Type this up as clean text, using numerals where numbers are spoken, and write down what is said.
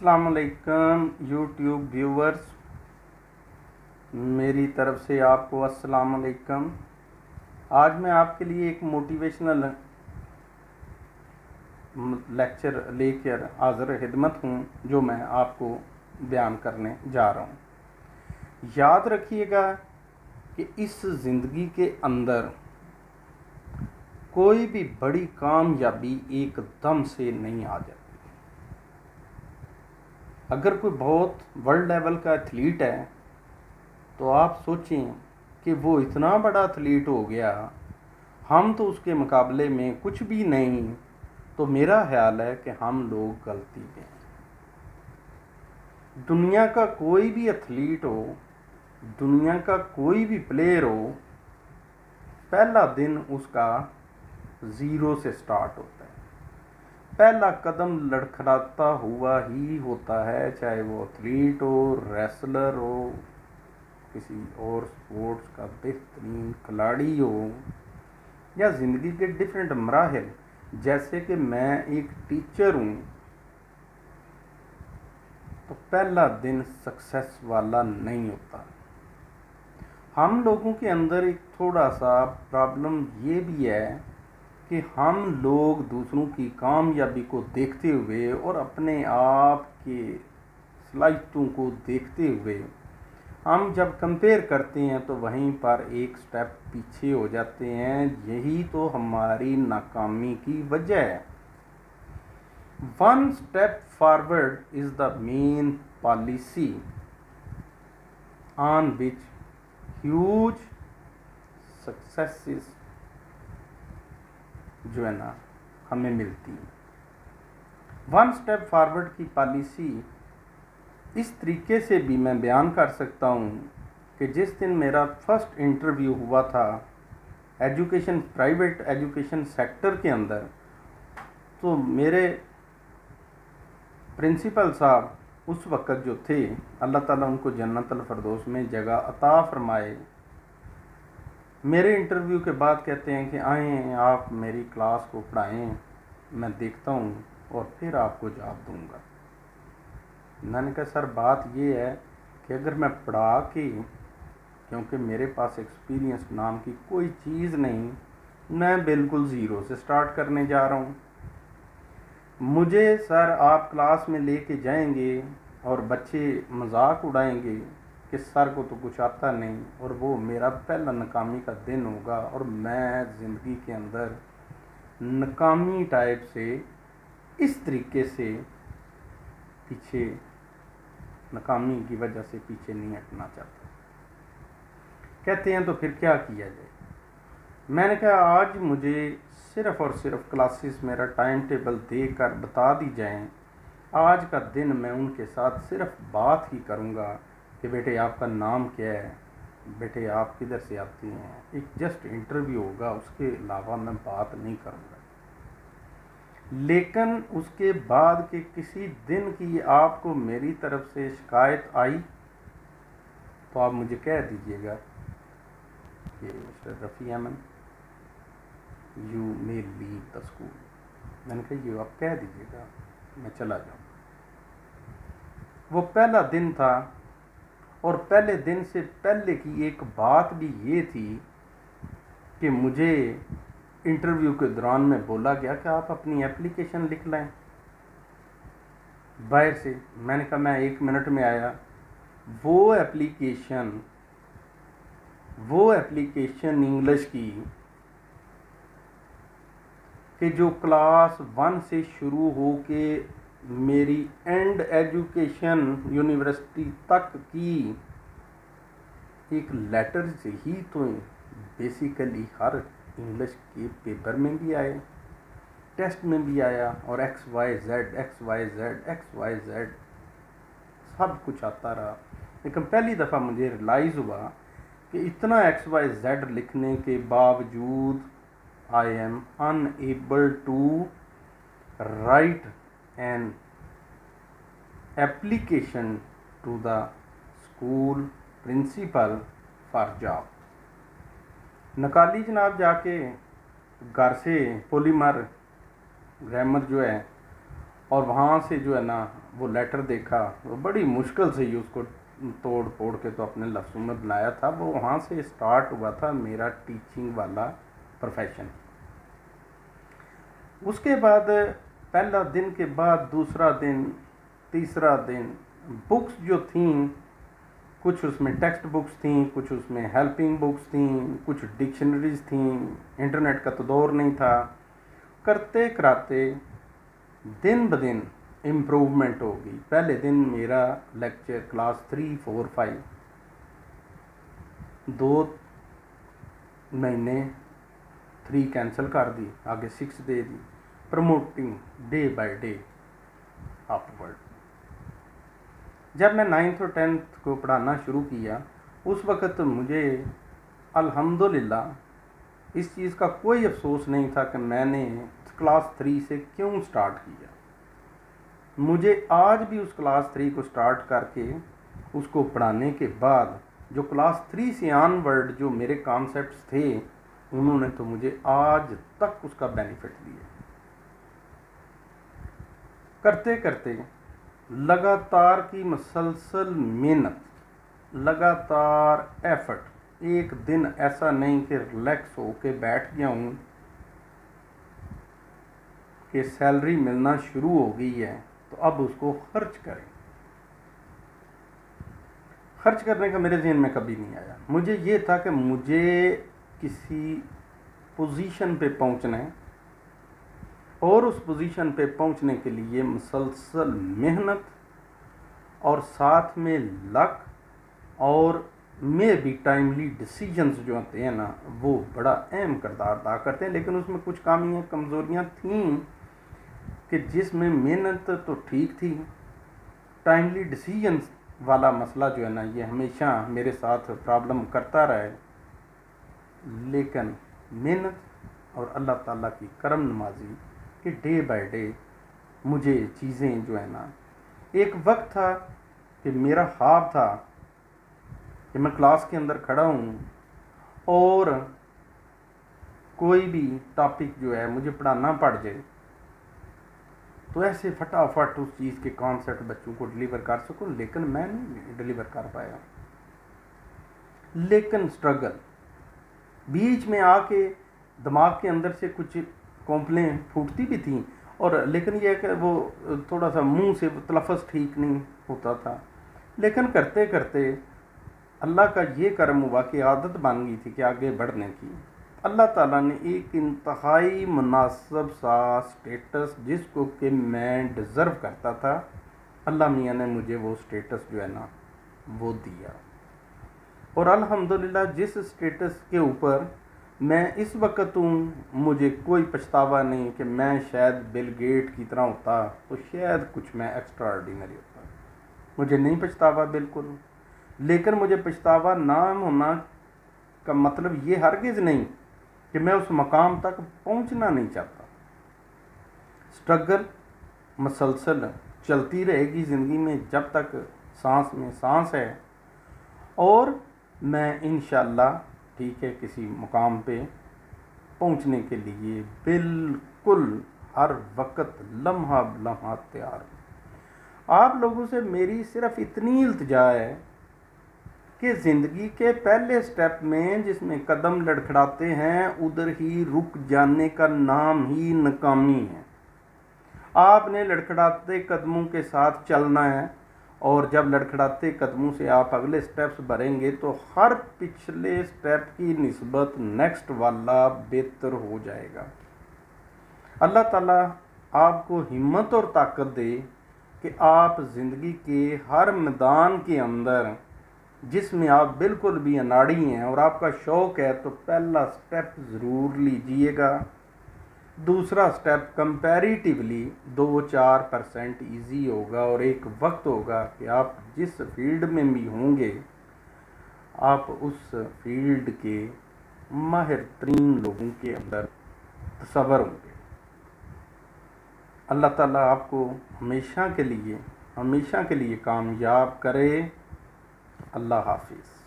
अस्सलाम वालेकुम YouTube viewers, मेरी तरफ से आपको अस्सलाम वालेकुम। आज मैं आपके लिए एक मोटिवेशनल लेक्चर लेकर हाज़िर खिदमत हूँ, जो मैं आपको बयान करने जा रहा हूँ। याद रखिएगा कि इस ज़िंदगी के अंदर कोई भी बड़ी कामयाबी एकदम से नहीं आ जाती। अगर कोई बहुत वर्ल्ड लेवल का एथलीट है तो आप सोचें कि वो इतना बड़ा एथलीट हो गया, हम तो उसके मुकाबले में कुछ भी नहीं। तो मेरा ख्याल है कि हम लोग गलती में हैं। दुनिया का कोई भी एथलीट हो, दुनिया का कोई भी प्लेयर हो, पहला दिन उसका ज़ीरो से स्टार्ट होता है। पहला कदम लड़खड़ाता हुआ ही होता है, चाहे वो एथलीट हो, रेसलर हो, किसी और स्पोर्ट्स का बेहतरीन खिलाड़ी हो, या ज़िंदगी के डिफरेंट मराहिल। जैसे कि मैं एक टीचर हूँ, तो पहला दिन सक्सेस वाला नहीं होता। हम लोगों के अंदर एक थोड़ा सा प्रॉब्लम ये भी है कि हम लोग दूसरों की कामयाबी को देखते हुए और अपने आप के सलाहियतों को देखते हुए हम जब कंपेयर करते हैं तो वहीं पर एक स्टेप पीछे हो जाते हैं। यही तो हमारी नाकामी की वजह है। One step forward is the main policy on which huge successes जो है ना हमें मिलती है। वन स्टेप फॉरवर्ड की पॉलिसी इस तरीके से भी मैं बयान कर सकता हूँ कि जिस दिन मेरा फर्स्ट इंटरव्यू हुआ था एजुकेशन, प्राइवेट एजुकेशन सेक्टर के अंदर, तो मेरे प्रिंसिपल साहब उस वक़्त जो थे, अल्लाह ताला उनको जन्नतुल फिरदौस में जगह अता फरमाए, मेरे इंटरव्यू के बाद कहते हैं कि आएँ आप मेरी क्लास को पढ़ाएँ, मैं देखता हूँ और फिर आपको जवाब दूँगा। मैंने कहा सर बात ये है कि अगर मैं पढ़ा के, क्योंकि मेरे पास एक्सपीरियंस नाम की कोई चीज़ नहीं, मैं बिल्कुल ज़ीरो से स्टार्ट करने जा रहा हूँ। मुझे सर आप क्लास में लेके जाएंगे और बच्चे मजाक उड़ाएंगे कि सर को तो कुछ आता नहीं, और वो मेरा पहला नाकामी का दिन होगा और मैं ज़िंदगी के अंदर नाकामी टाइप से इस तरीके से पीछे, नाकामी की वजह से पीछे नहीं हटना चाहता। कहते हैं तो फिर क्या किया जाए। मैंने कहा आज मुझे सिर्फ़ और सिर्फ क्लासेस मेरा टाइम टेबल देकर बता दी जाएं। आज का दिन मैं उनके साथ सिर्फ बात ही करूंगा कि बेटे आपका नाम क्या है, बेटे आप किधर से आते हैं। एक जस्ट इंटरव्यू होगा, उसके अलावा मैं बात नहीं करूंगा। लेकिन उसके बाद के किसी दिन की आपको मेरी तरफ से शिकायत आई तो आप मुझे कह दीजिएगा कि mister Rafi Ahmed you may leave the school. मैंने कहा ये आप कह दीजिएगा, मैं चला जाऊँ। वो पहला दिन था और पहले दिन से पहले की एक बात भी ये थी कि मुझे इंटरव्यू के दौरान में बोला गया कि आप अपनी एप्लीकेशन लिख लें बाहर से। मैंने कहा मैं 1 मिनट में आया। वो एप्लीकेशन इंग्लिश की कि जो क्लास 1 से शुरू हो के मेरी एंड एजुकेशन यूनिवर्सिटी तक की एक लेटर से ही तो बेसिकली हर इंग्लिश के पेपर में भी आए, टेस्ट में भी आया, और XYZ सब कुछ आता रहा। लेकिन पहली दफ़ा मुझे रियलाइज़ हुआ कि इतना XYZ लिखने के बावजूद I am unable to write an application to the school principal for job. नकाली जनाब जाके घर से पॉलीमर ग्रामर जो है, और वहाँ से जो है ना वो लेटर देखा, वो बड़ी मुश्किल से ही उसको तोड़ फोड़ के तो अपने लफ्ज़ों में बनाया था। वो वहाँ से स्टार्ट हुआ था मेरा टीचिंग वाला प्रोफेशन। उसके बाद पहला दिन के बाद दूसरा दिन, तीसरा दिन, बुक्स जो थीं, कुछ उसमें टेक्स्ट बुक्स थीं, कुछ उसमें हेल्पिंग बुक्स थीं, कुछ डिक्शनरीज थीं, इंटरनेट का तो दौर नहीं था। करते कराते दिन ब दिन इम्प्रूवमेंट हो गई। पहले दिन मेरा लेक्चर क्लास 3, 4, 5, 2 महीने 3 कैंसिल कर दी, आगे 6 दे दी, promoting day by day upward. जब मैं 9th और 10th को पढ़ाना शुरू किया उस वक़्त मुझे अल्हम्दुलिल्लाह इस चीज़ का कोई अफसोस नहीं था कि मैंने क्लास 3 से क्यों स्टार्ट किया। मुझे आज भी उस क्लास 3 को स्टार्ट करके उसको पढ़ाने के बाद जो क्लास 3 से ऑनवर्ड जो मेरे कॉन्सेप्ट्स थे, उन्होंने तो मुझे आज तक उसका बेनिफिट दिया। करते करते लगातार की मसलसल मेहनत, लगातार एफर्ट, एक दिन ऐसा नहीं कि रिलैक्स होके बैठ गया हूँ कि सैलरी मिलना शुरू हो गई है तो अब उसको खर्च करें। खर्च करने का मेरे जहन में कभी नहीं आया। मुझे ये था कि मुझे किसी पोजीशन पे पहुंचना है और उस पोजीशन पे पहुंचने के लिए मुसलसल मेहनत और साथ में लक और में भी टाइमली डिसीजंस जो होते हैं ना, वो बड़ा अहम किरदार अदा करते हैं। लेकिन उसमें कुछ खामियाँ कमज़ोरियाँ थीं कि जिसमें मेहनत तो ठीक थी, टाइमली डिसीजंस वाला मसला जो है ना, ये हमेशा मेरे साथ प्रॉब्लम करता रहा है। लेकिन मेहनत और अल्लाह ताला की करम नवाजी कि डे बाय डे मुझे चीज़ें जो है ना, एक वक्त था कि मेरा ख्वाब था कि मैं क्लास के अंदर खड़ा हूँ और कोई भी टॉपिक जो है मुझे पढ़ाना पड़ जाए तो ऐसे फटाफट उस चीज़ के कॉन्सेप्ट बच्चों को डिलीवर कर सकूं। लेकिन मैं नहीं डिलीवर कर पाया। लेकिन स्ट्रगल बीच में आके दिमाग के अंदर से कुछ कॉम्प्लेन फूटती भी थी, और लेकिन यह कि वो थोड़ा सा मुंह से तलफ़्फ़ुज़ ठीक नहीं होता था। लेकिन करते करते अल्लाह का ये करम हुआ कि आदत बन गई थी कि आगे बढ़ने की। अल्लाह ताला ने एक इंतहाई मुनासिब सा स्टेटस, जिसको कि मैं डिज़र्व करता था, अल्लाह मियाँ ने मुझे वो स्टेटस जो है ना वो दिया। और अल्हम्दुलिल्लाह जिस स्टेटस के ऊपर मैं इस वक्त हूँ, मुझे कोई पछतावा नहीं कि मैं शायद बिल गेट की तरह होता तो शायद कुछ मैं एक्स्ट्रा ऑर्डिनरी होता। मुझे नहीं पछतावा बिल्कुल। लेकिन मुझे पछतावा ना होना का मतलब ये हरगिज़ नहीं कि मैं उस मकाम तक पहुंचना नहीं चाहता। स्ट्रगल मसलसल चलती रहेगी ज़िंदगी में जब तक सांस में सांस है, और मैं इंशाअल्लाह ठीक है किसी मुकाम पे पहुंचने के लिए बिल्कुल हर वक्त लम्हा लम्हा तैयार हूँ। आप लोगों से मेरी सिर्फ इतनी इल्तिजा है कि ज़िंदगी के पहले स्टेप में जिसमें कदम लड़खड़ाते हैं, उधर ही रुक जाने का नाम ही नाकामी है। आपने लड़खड़ाते कदमों के साथ चलना है, और जब लड़खड़ाते कदमों से आप अगले स्टेप्स भरेंगे तो हर पिछले स्टेप की निस्बत नेक्स्ट वाला बेहतर हो जाएगा। अल्लाह ताला आपको हिम्मत और ताकत दे कि आप ज़िंदगी के हर मैदान के अंदर जिसमें आप बिल्कुल भी अनाड़ी हैं और आपका शौक़ है, तो पहला स्टेप ज़रूर लीजिएगा। दूसरा स्टेप कंपैरेटिवली 2-4% ईजी होगा, और एक वक्त होगा कि आप जिस फील्ड में भी होंगे, आप उस फील्ड के माहिर तरीन लोगों के अंदर तसव्वुर होंगे। अल्लाह ताला आपको हमेशा के लिए कामयाब करे। अल्लाह हाफिज़।